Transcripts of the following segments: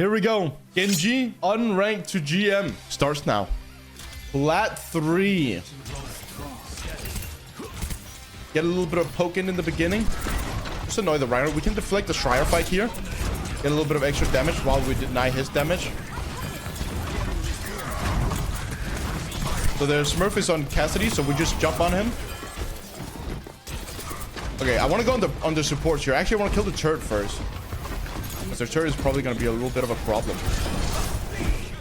Here we go. Genji, unranked to GM. Starts now. Plat 3. Get a little bit of poke in the beginning. Just annoy the Rhino. We can deflect the Schreier fight here. Get a little bit of extra damage while we deny his damage. So their Smurf is on Cassidy, so we just jump on him. Okay, I want to go on the supports here. Actually, I want to kill the turret first. Because their turret is probably going to be a little bit of a problem.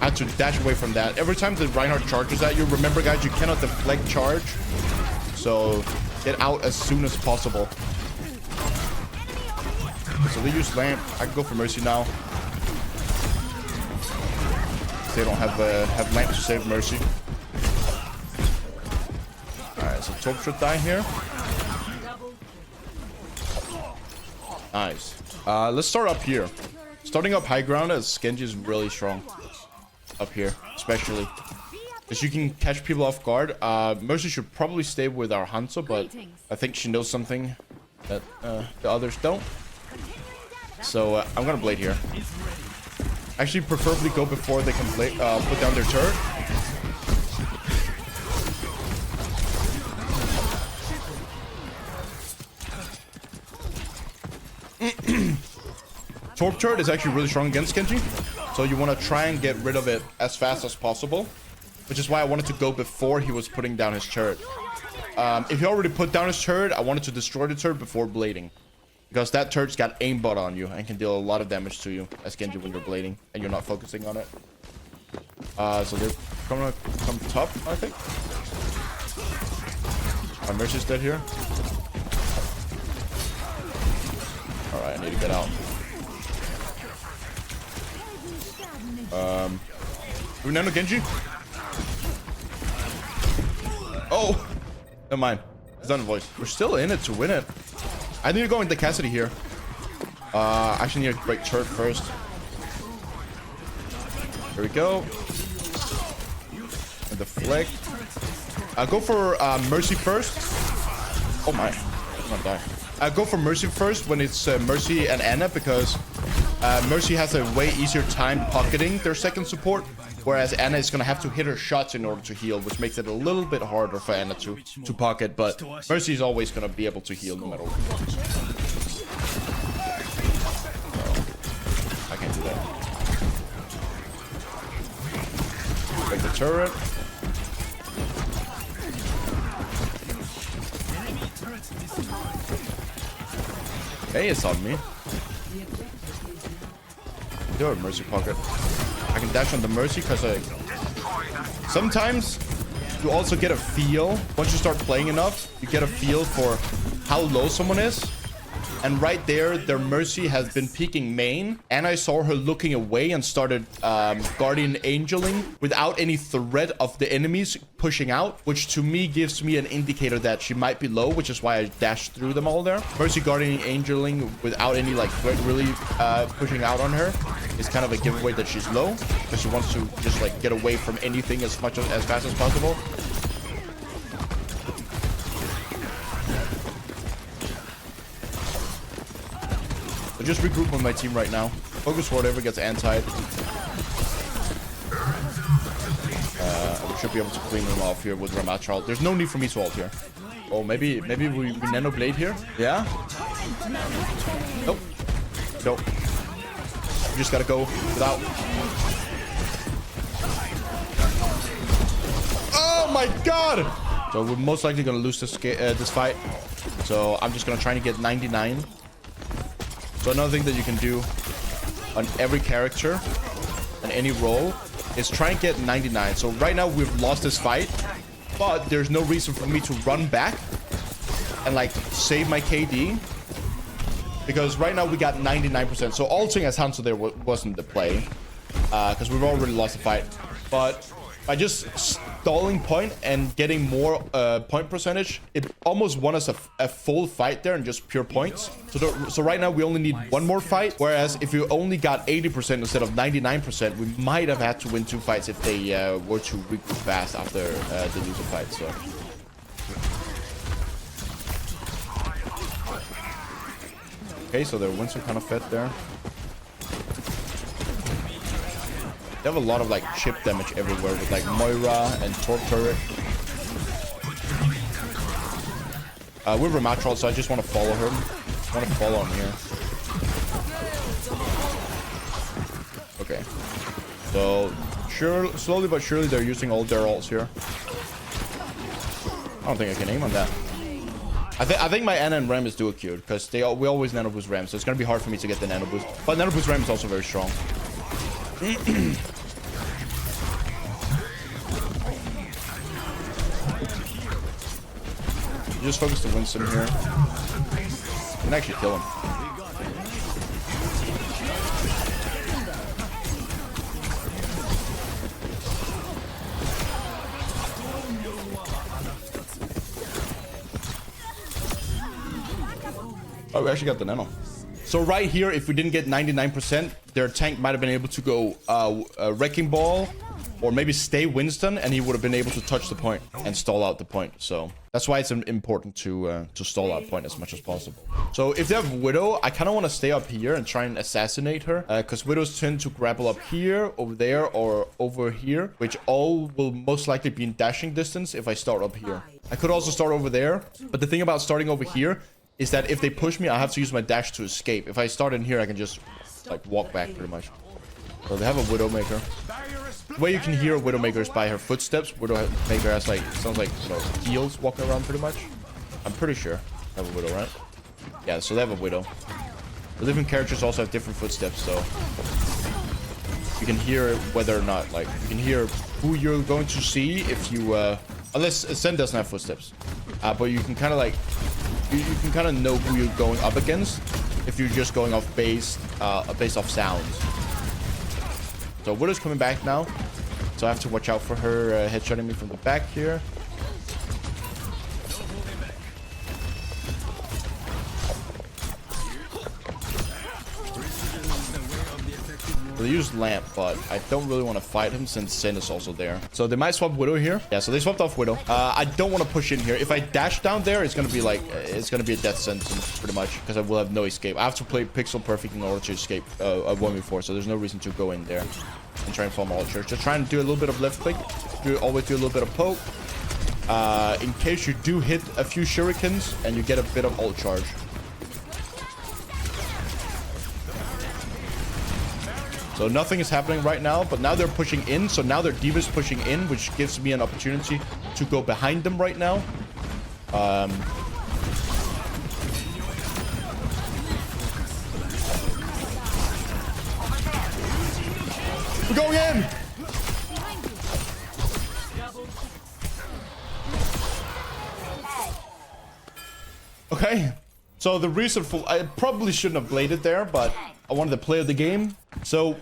I have to dash away from that. Every time the Reinhardt charges at you, remember guys, you cannot deflect charge. So get out as soon as possible. So they use lamp. I can go for Mercy now. They don't have lamp to save Mercy. Alright, so Torp should die here. Nice. Let's start up here. Starting up high ground as Genji is really strong. Up here, especially. Because you can catch people off guard. Mercy should probably stay with our Hanzo, but I think she knows something that the others don't. So I'm gonna blade here. Actually, preferably go before they can put down their turret. Torp turret is actually really strong against Genji, so you want to try and get rid of it as fast as possible, which is why I wanted to go before he was putting down his turret. If he already put down his turret, I wanted to destroy the turret before blading, because that turret's got aimbot on you and can deal a lot of damage to you as Genji when you're blading and you're not focusing on it. So they're gonna come top, I think. My Mercy's dead here. Alright, I need to get out. Do we nano Genji? Oh! Never mind. It's not a voice. We're still in it to win it. I need to go into Cassidy here. I actually need to break turret first. Here we go. And Deflect. I'll go for Mercy first. Oh my. I'm gonna die. I'll go for Mercy first when it's Mercy and Anna, because Mercy has a way easier time pocketing their second support, whereas Anna is going to have to hit her shots in order to heal, which makes it a little bit harder for Anna to pocket, but Mercy is always going to be able to heal no matter what. I can't do that. Break the turret. Hey, it's on me. Do a Mercy pocket. I can dash on the Mercy because sometimes you also get a feel. Once you start playing enough, you get a feel for how low someone is. And right there, their Mercy has been peeking main. And I saw her looking away and started Guardian Angeling without any threat of the enemies pushing out, which to me gives me an indicator that she might be low, which is why I dashed through them all there. Mercy Guardian Angeling without any like threat really pushing out on her is kind of a giveaway that she's low, because she wants to just like get away from anything as fast as possible. So just regroup with my team right now. Focus whatever gets anti-ed. We should be able to clean them off here with grandmaster. There's no need for me to ult here. Oh, maybe we nano blade here. Yeah. Nope. Nope. You just gotta go without. Oh my god! So we're most likely gonna lose this fight. So I'm just gonna try to get 99. So another thing that you can do on every character and any role is try and get 99. So right now we've lost this fight, but there's no reason for me to run back and like save my KD, because right now we got 99%. So ulting as Hanzo there wasn't the play, because we've already lost the fight. But by just stalling point and getting more point percentage, it almost won us a full fight there and just pure points. So right now we only need one more fight, whereas if you only got 80% instead of 99%, we might have had to win 2 fights if they were to regroup fast after the loser fight. So okay, so their wins are kind of fed there. They have a lot of like chip damage everywhere with like Moira and Torp Turret. We're Rematron, so I just want to follow her. I want to follow him here. Okay. So, sure, slowly but surely they're using all their ults here. I don't think I can aim on that. I think my Ana and Ram is dual queued because we always nano boost Ram, so it's gonna be hard for me to get the nano boost. But nano boost Ram is also very strong. You just focus to Winston here. You can actually kill him. Oh, we actually got the nano. So right here, if we didn't get 99%, their tank might have been able to go Wrecking Ball or maybe stay Winston, and he would have been able to touch the point and stall out the point. So that's why it's important to stall out point as much as possible. So if they have Widow, I kind of want to stay up here and try and assassinate her, because Widows tend to grapple up here, over there, or over here, which all will most likely be in dashing distance if I start up here. I could also start over there, but the thing about starting over here is that if they push me, I have to use my dash to escape. If I start in here, I can just like walk back pretty much. So they have a Widowmaker. The way you can hear a Widowmaker is by her footsteps. Widowmaker has like, sounds like, you know, heels walking around pretty much. I'm pretty sure they have a Widow, right? Yeah, so they have a Widow. The different characters also have different footsteps, so you can hear whether or not, like, you can hear who you're going to see if you, unless Ascend doesn't have footsteps. But you can kind of like, you can kind of know who you're going up against if you're just going off based off sounds. So Widow's coming back now, so I have to watch out for her headshotting me from the back here. So they use Lamp, but I don't really want to fight him since Sin is also there. So they might swap Widow here. Yeah, so they swapped off Widow. I don't want to push in here. If I dash down there, it's gonna be like, it's gonna be a death sentence pretty much, because I will have no escape. I have to play pixel perfect in order to escape a 1v4, so there's no reason to go in there and try and farm ultra. Just try and do a little bit of left click. Always do a little bit of poke. In case you do hit a few shurikens and you get a bit of ult charge. So nothing is happening right now, but now they're pushing in. So now their D.Va's pushing in, which gives me an opportunity to go behind them right now. We're going in! Okay. So the reason for... I probably shouldn't have bladed there, but I wanted to play the game. So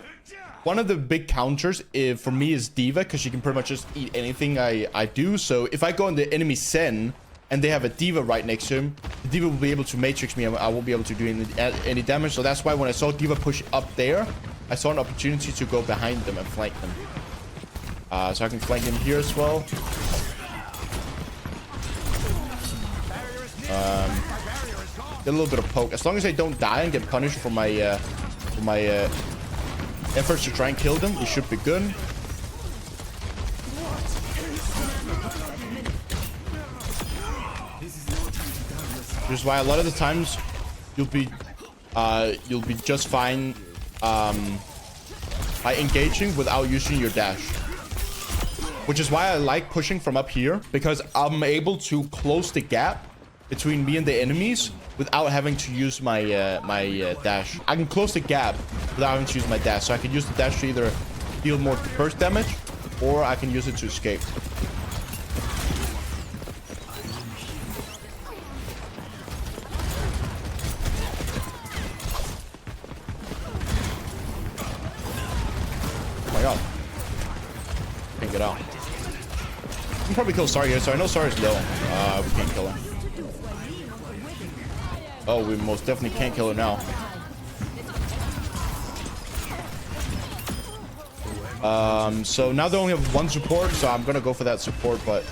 one of the big counters for me is D.Va, because she can pretty much just eat anything I do. So if I go on the enemy Zen and they have a D.Va right next to him, the D.Va will be able to matrix me. I won't be able to do any damage. So that's why when I saw D.Va push up there, I saw an opportunity to go behind them and flank them. So I can flank him here as well. Get a little bit of poke. As long as I don't die and get punished for my efforts to try and kill them, we should be good. Which is why a lot of the times you'll be just fine by engaging without using your dash. Which is why I like pushing from up here, because I'm able to close the gap between me and the enemies without having to use my dash. I can close the gap without having to use my dash. So I can use the dash to either deal more burst damage, or I can use it to escape. Oh my god. Can't get out. We can probably kill Sari here, so I know Sari's low. We can't kill her. Oh, we most definitely can't kill her now. So now they only have one support, so I'm gonna go for that support, but...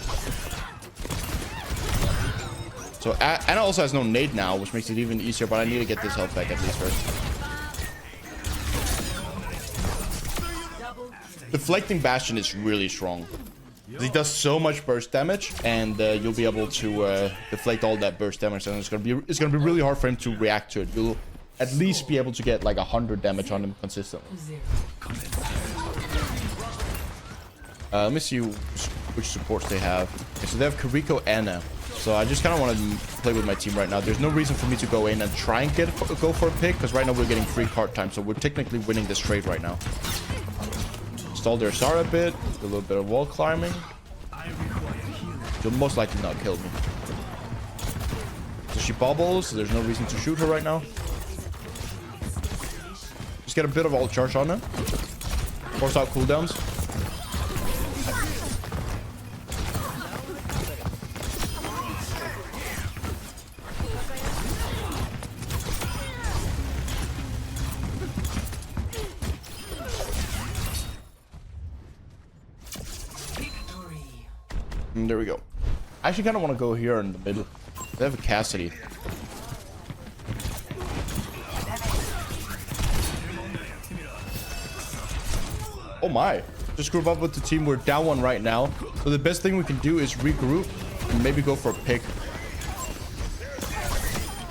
So Ana also has no nade now, which makes it even easier, but I need to get this health back at least first. Deflecting Bastion is really strong. He does so much burst damage, and you'll be able to deflect all that burst damage, and it's gonna be really hard for him to react to it. You'll at least be able to get like 100 damage on him consistently. Let me see which supports they have. Okay, so they have Kariko and Anna. So I just kind of want to play with my team right now. There's no reason for me to go in and try and go for a pick, because right now we're getting free card time, so we're technically winning this trade right now. Stall their Sara a bit, do a little bit of wall climbing. She'll most likely not kill me. So she bobbles, so there's no reason to shoot her right now. Just get a bit of ult charge on her. Force out cooldowns. There we go. I actually kind of want to go here in the middle. They have a Cassidy. Oh my. Just group up with the team. We're down one right now. So the best thing we can do is regroup and maybe go for a pick.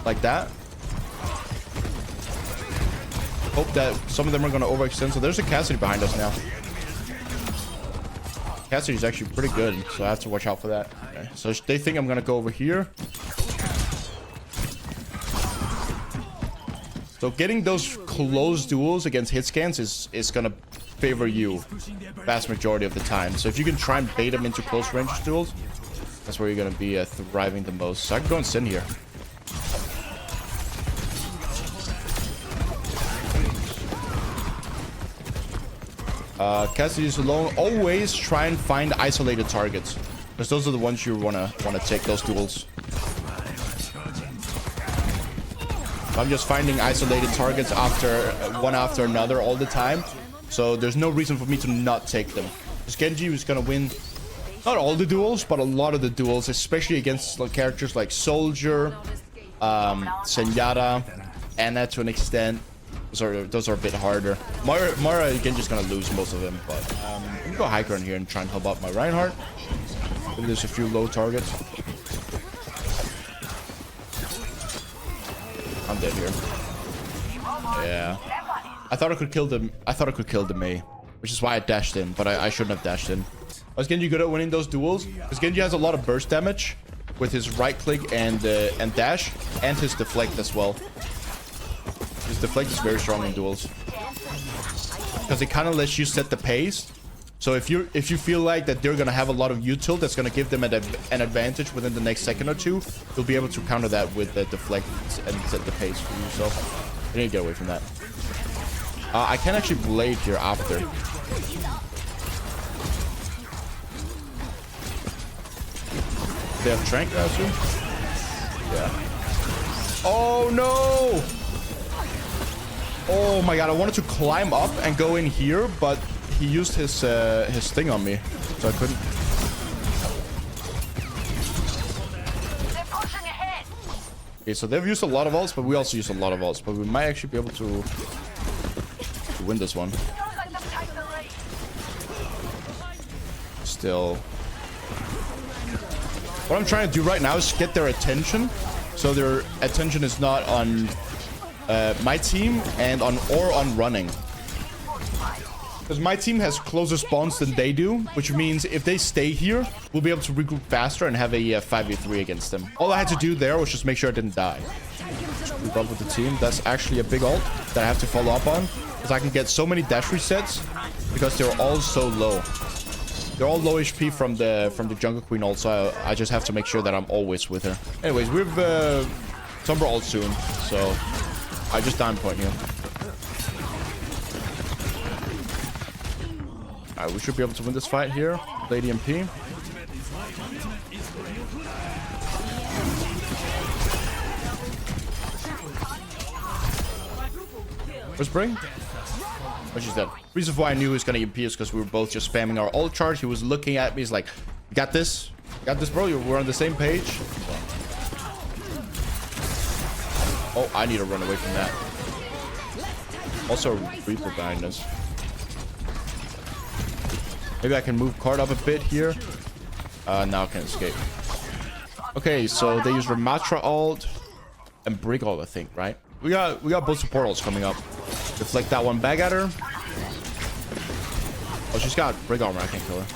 Like that. Hope that some of them are going to overextend. So there's a Cassidy behind us now. Cassidy's actually pretty good, so I have to watch out for that. Okay. So they think I'm gonna go over here. So getting those close duels against hit scans is gonna favor you vast majority of the time. So if you can try and bait them into close range duels, that's where you're gonna be thriving the most. So I can go and sin here. Cassidy's alone. Always try and find isolated targets, because those are the ones you wanna take those duels. I'm just finding isolated targets one after another all the time, so there's no reason for me to not take them. Because Genji is gonna win not all the duels, but a lot of the duels, especially against characters like Soldier, Zenyatta, Anna to an extent. Those are a bit harder. Mara again just gonna lose most of them, but I'm gonna go hiker in here and try and help out my Reinhardt. Maybe there's a few low targets. I'm dead here. Yeah. I thought I could kill them. I thought I could kill the Mei, which is why I dashed in, but I shouldn't have dashed in. Was Genji good at winning those duels? Because Genji has a lot of burst damage with his right click and dash, and his deflect as well. His deflect is very strong in duels, because it kind of lets you set the pace. So if you feel like that they're gonna have a lot of util that's gonna give them an advantage within the next second or two, you'll be able to counter that with the deflect and set the pace for yourself. You need to get away from that. I can actually blade here after. They have Trank now too? Yeah. Oh no! Oh my god, I wanted to climb up and go in here, but he used his thing on me, so I couldn't. Okay, so they've used a lot of ults, but we also use a lot of ults, but we might actually be able to win this one. Still. What I'm trying to do right now is get their attention, so their attention is not on my team and on running, because my team has closer spawns than they do, which means if they stay here, we'll be able to regroup faster and have a 5v3 against them. All I had to do there was just make sure I didn't die. Group up with the team. That's actually a big ult that I have to follow up on, because I can get so many dash resets because they're all so low. They're all low HP from the Jungle Queen ult, so I just have to make sure that I'm always with her. Anyways, we've Sombra ult soon, so I just down point here. Alright, we should be able to win this fight here. Lady MP. Where's Bring? Oh, she's dead. Reason why I knew he was gonna MP is because we were both just spamming our ult charge. He was looking at me. He's like, "You got this? You got this, bro. We're on the same page." Oh, I need to run away from that. Also, a Reaper behind us. Maybe I can move card up a bit here. Now I can escape. Okay, so they use Ramatra ult and Brig ult, I think, right? We got both support ults coming up. Deflect that one back at her. Oh, she's got Brig armor. I can't kill her.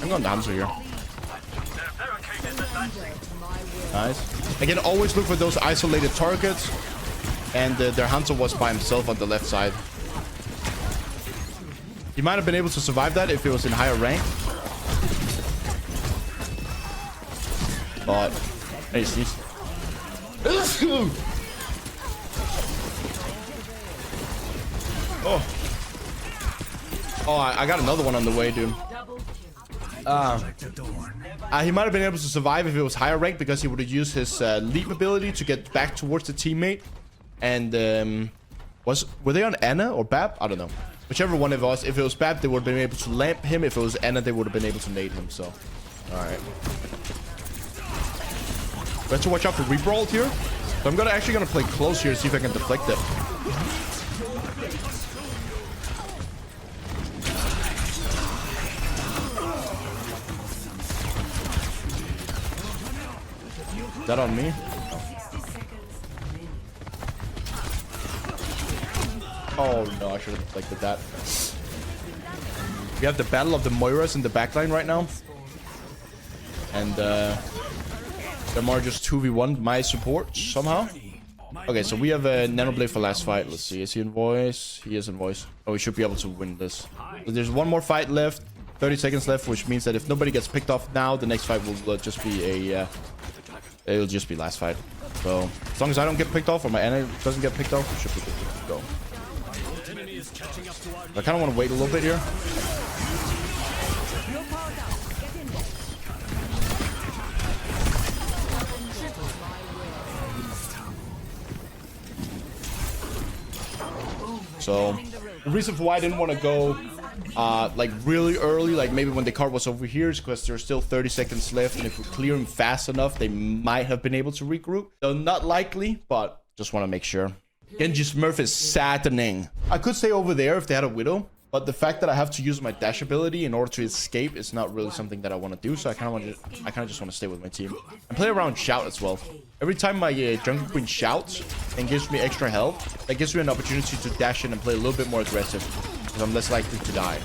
I'm going down here. Nice. Again, always look for those isolated targets. And their hunter was by himself on the left side. He might have been able to survive that if it was in higher rank. But, hey, sneeze. Oh. Oh, I got another one on the way, dude. He might have been able to survive if it was higher rank because he would have used his leap ability to get back towards the teammate. And were they on Anna or Bab? I don't know. Whichever one it was. If it was Bab, they would have been able to lamp him. If it was Anna, they would have been able to nade him. So, all right. We have to watch out for Reaper ult here. So I'm actually gonna play close here to see if I can deflect it. Is that on me? Oh no, I should have deflected that. We have the battle of the Moiras in the backline right now. And they're more just 2v1 my support somehow. Okay, so we have a Nanoblade for last fight. Let's see, is he in voice? He is in voice. Oh, we should be able to win this. So there's one more fight left, 30 seconds left, which means that if nobody gets picked off now, the next fight will just be a it'll just be last fight. So as long as I don't get picked off or my enemy doesn't get picked off, we should be good to go. I kind of want to wait a little bit here. So the reason for why I didn't want to go like really early, like maybe when the card was over here, is because there's still 30 seconds left, and if we clear them fast enough, they might have been able to regroup. So not likely, but just want to make sure. Genji Smurf is saddening. I could stay over there if they had a Widow, but the fact that I have to use my dash ability in order to escape is not really something that I want to do. So I kind of just want to stay with my team and play around Shout as well. Every time my Jungle Queen shouts and gives me extra health, that gives me an opportunity to dash in and play a little bit more aggressive, because I'm less likely to die.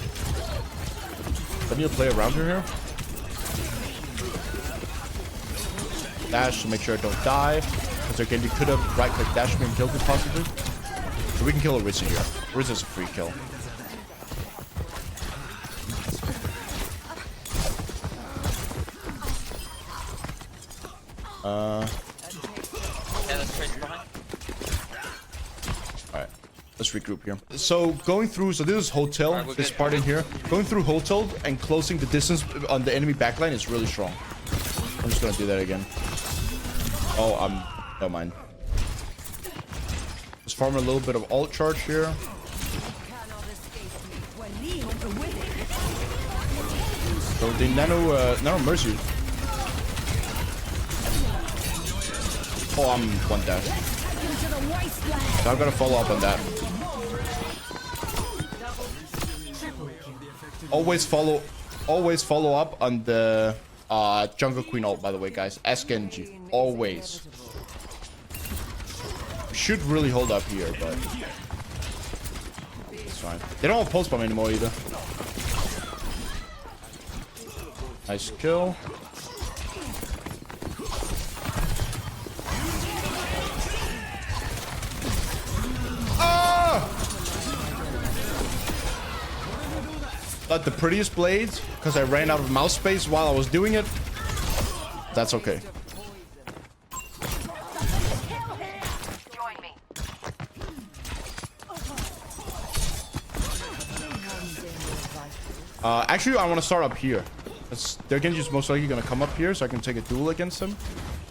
Let me play around her here. Dash to make sure I don't die. Because again, you could have right-click dash me and killed me possibly. So we can kill Orisa here. Orisa's a free kill. Alright, let's regroup here. So going through, so this is hotel, this part in here. Going through hotel and closing the distance on the enemy backline is really strong. I'm just gonna do that again. Oh, don't mind. Just farm a little bit of ult charge here. So the nano mercy. Oh, I'm one dash. So I've got to follow up on that. Always follow up on the Jungle Queen ult, by the way, guys. Ask Genji. Always. Should really hold up here, but it's fine. They don't have pulse bomb anymore either. Nice kill. Not the prettiest blades, because I ran out of mouse space while I was doing it. That's okay. Actually, I want to start up here. Their Genji is most likely going to come up here, so I can take a duel against them.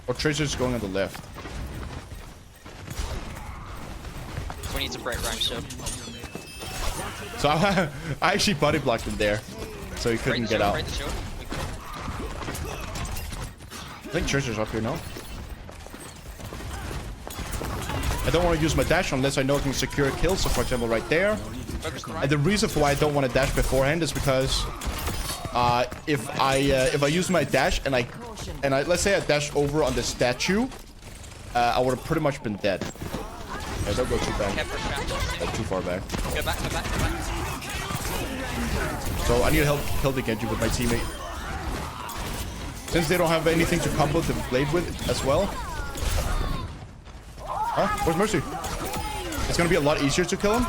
Or Tracer's going on the left. We need some bright rhyme soap. So I actually body blocked him there, so he couldn't get out. think Tracer's up here now. I don't want to use my dash unless I know I can secure a kill. So for example, right there. And the reason for why I don't want to dash beforehand is because if I use my dash and I let's say I dash over on the statue, I would have pretty much been dead. Okay, don't go too back. Too far back. Go back, go back, go back. So I need to help kill the Genji with my teammate. Since they don't have anything to combo the blade with as well. Huh? Where's Mercy? It's gonna be a lot easier to kill him.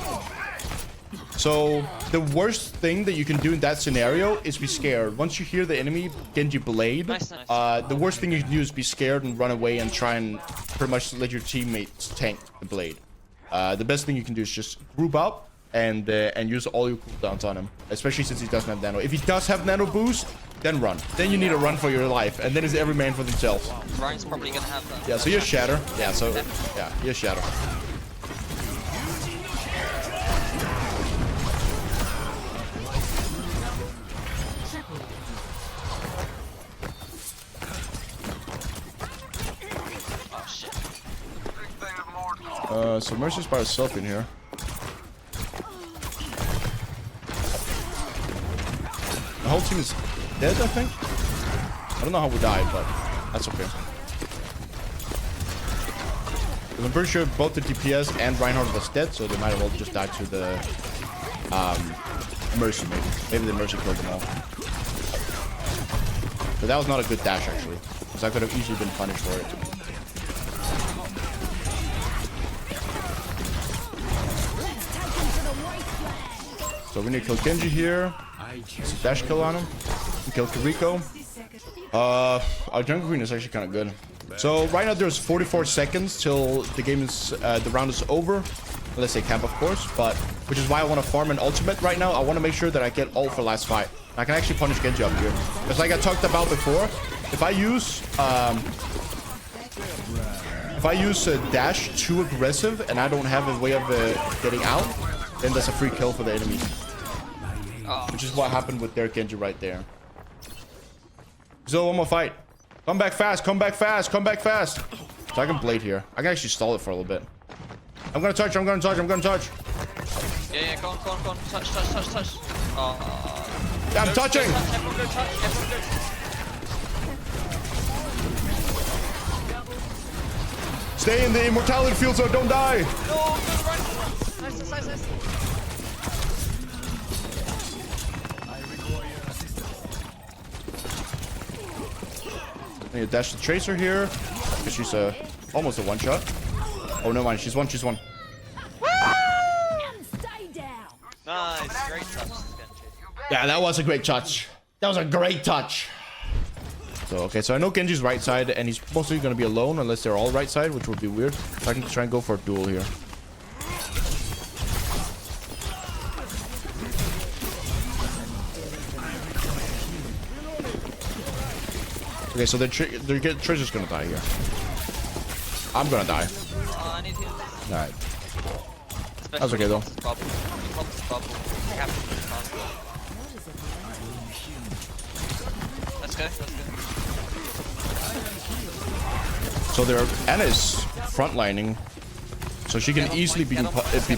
So the worst thing that you can do in that scenario is be scared. Once you hear the enemy Genji blade, the worst thing you can do is be scared and run away and try and pretty much let your teammates tank the blade. The best thing you can do is just group up and use all your cooldowns on him, especially since he doesn't have nano. If he does have nano boost, then run. Then you need to run for your life, and then it's every man for themselves. Ryan's probably gonna have that. Yeah, so you're Shatter. Yeah, so yeah, you're Shatter. Oh shit. So Mercy's by herself in here. The whole team is dead, I think. I don't know how we died, but that's okay. I'm pretty sure both the DPS and Reinhardt was dead, so they might have all just died to the Mercy, maybe. Maybe the Mercy killed them all. But that was not a good dash, actually, because I could have easily been punished for it. So we need to kill Genji here. It's a dash kill on him. We kill Kiriko. Our jungle queen is actually kind of good. So right now there's 44 seconds till the game is the round is over. Let's say camp, of course, but which is why I want to farm an ultimate right now. I want to make sure that I get ult for last fight. I can actually punish Genji up here. Because like I talked about before, if I use a dash too aggressive and I don't have a way of getting out, then that's a free kill for the enemy. Which is what happened with their Genji right there. So one more fight. Come back fast, come back fast, come back fast. So I can blade here. I can actually stall it for a little bit. I'm gonna touch, I'm gonna touch, I'm gonna touch. Yeah, go on, go on, go on. Touch, touch, touch, touch. Yeah, I'm touching! Everyone go touch, everyone go. Stay in the immortality field so don't die! No, good run. Nice, nice, nice. I need to dash the Tracer here. Because she's almost a one-shot. Oh, no mind. She's one. She's one. Nice. Great touch, Genji. Yeah, that was a great touch. That was a great touch. So, okay. So I know Genji's right side. And he's mostly going to be alone. Unless they're all right side. Which would be weird. So I can try and go for a duel here. Okay, so the Tracer's gonna die here. I'm gonna die. Oh, I need heals. Alright. That was okay though. Let's go, let's go. So their Anna is frontlining, so she can easily be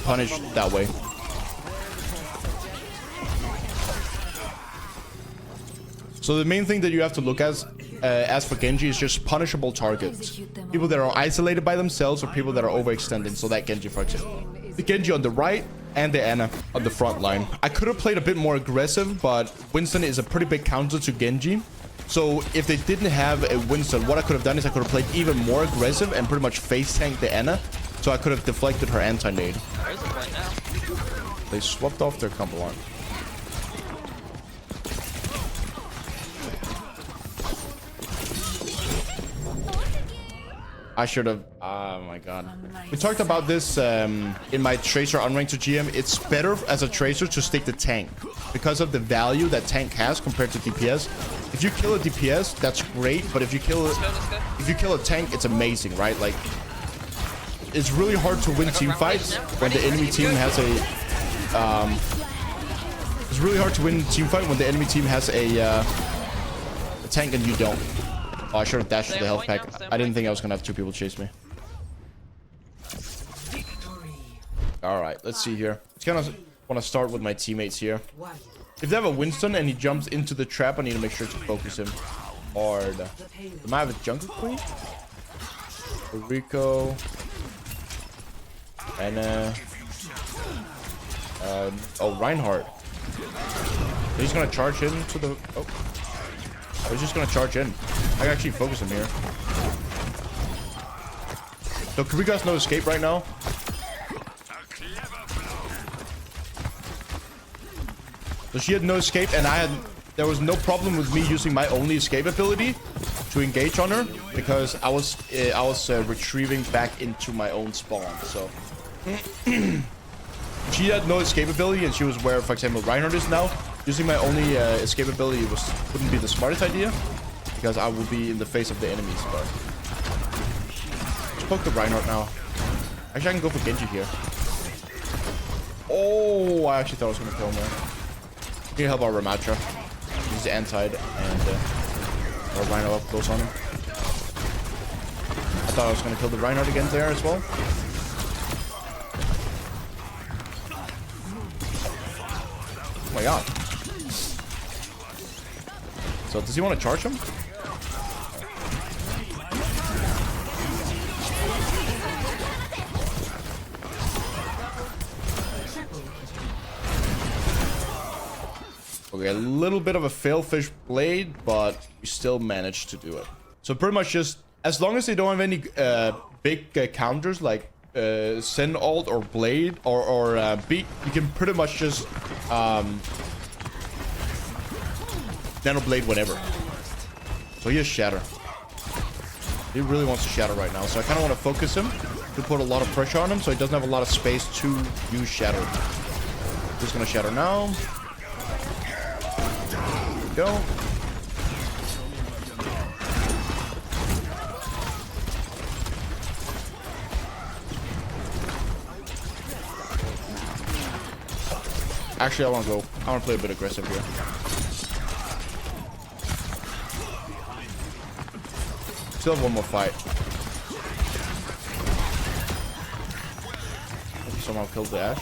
punished that way. So the main thing that you have to look at as for Genji is just punishable targets. People that are isolated by themselves or people that are overextending. So that Genji, for example. The Genji on the right and the Anna on the front line. I could have played a bit more aggressive, but Winston is a pretty big counter to Genji. So if they didn't have a Winston, what I could have done is I could have played even more aggressive and pretty much face tanked the Anna. So I could have deflected her anti-nade. Where's the point now? They swapped off their combo line. I should have. Oh my god. We talked about this in my Tracer Unranked to GM. It's better as a Tracer to stick the tank because of the value that tank has compared to DPS. If you kill a DPS, that's great, but if you kill a tank, it's amazing, right? Like, it's really hard to win team fights when the enemy team has a. It's really hard to win team fight when the enemy team has a tank and you don't. Oh, I should have dashed to Stay the on health point pack. now, stay on I didn't point. think I was gonna have 2 people chase me. Alright, let's see here. It's kind of want to start with my teammates here. If they have a Winston and he jumps into the trap, I need to make sure to focus him hard. Am I have a jungle queen? Rico. And oh, Reinhardt. He's gonna charge into the. Oh, I was just gonna charge in. I can actually focus him here. So Kragie has no escape right now. So she had no escape, and there was no problem with me using my only escape ability to engage on her because I was retrieving back into my own spawn. So she had no escape ability, and she was where, for example, Reinhardt is now. Using my only escape ability wouldn't be the smartest idea because I will be in the face of the enemies. But let's poke the Reinhardt now. Actually, I can go for Genji here. Oh, I actually thought I was gonna kill him there. Can you help our Ramatra? He's anti-ed, and our Rhino up close on him. I thought I was gonna kill the Reinhardt again there as well. Oh my god. So does he want to charge him? Okay, a little bit of a failfish blade, but we still managed to do it. So pretty much just, as long as they don't have any big counters like Send Alt or Blade or Beat, you can pretty much just Nano Blade whenever. So he has Shatter. He really wants to Shatter right now, so I kind of want to focus him to put a lot of pressure on him so he doesn't have a lot of space to use Shatter. Just gonna Shatter now. Go. Actually, I want to go. I want to play a bit aggressive here. Still have one more fight. Somehow killed the Ashe.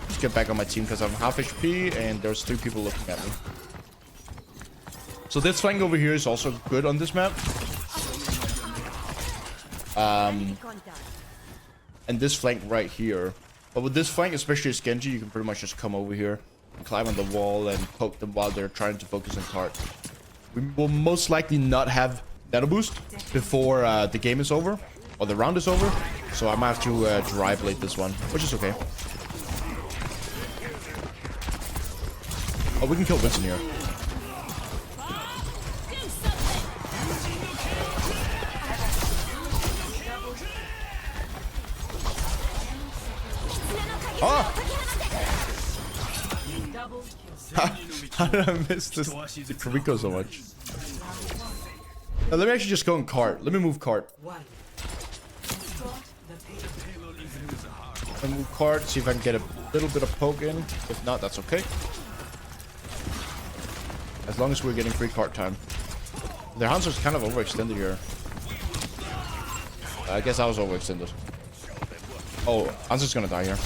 Let's get back on my team because I'm half HP and there's 3 people looking at me. So this flank over here is also good on this map. And this flank right here. But with this flank, especially as Genji, you can pretty much just come over here and climb on the wall and poke them while they're trying to focus on cart. We will most likely not have Nano Boost before the game is over or the round is over. So I might have to dry blade this one, which is okay. Oh, we can kill Winston here. Oh! How did I miss this Rico so much? Now, let me actually just go in cart. Let me move cart. Let me move cart, see if I can get a little bit of poke in. If not, that's okay. As long as we're getting free cart time. Their Hanzo's kind of overextended here. I guess I was overextended. Oh, Hanzo's gonna die here.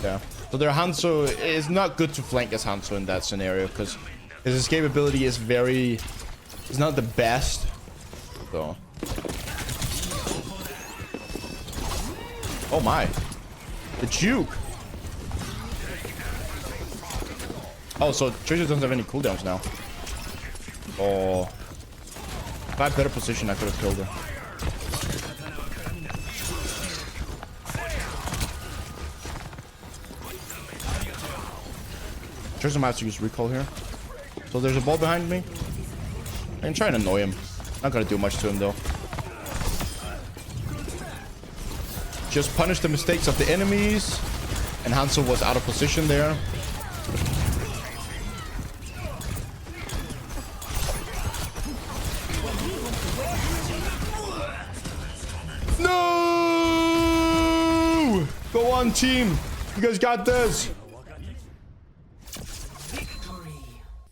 Yeah. So their Hanzo is not good to flank as Hanzo in that scenario because his escape ability is is not the best. So. Oh my. The juke. Oh, so Tracer doesn't have any cooldowns now. Oh. If I had better position, I could have killed her. Tracer might have to use recall here. So there's a ball behind me. I can try and annoy him. Not gonna do much to him though. Just punish the mistakes of the enemies. And Hanzo was out of position there. No! Go on, team. You guys got this.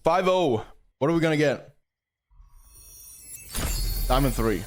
5-0. What are we gonna get? Diamond 3.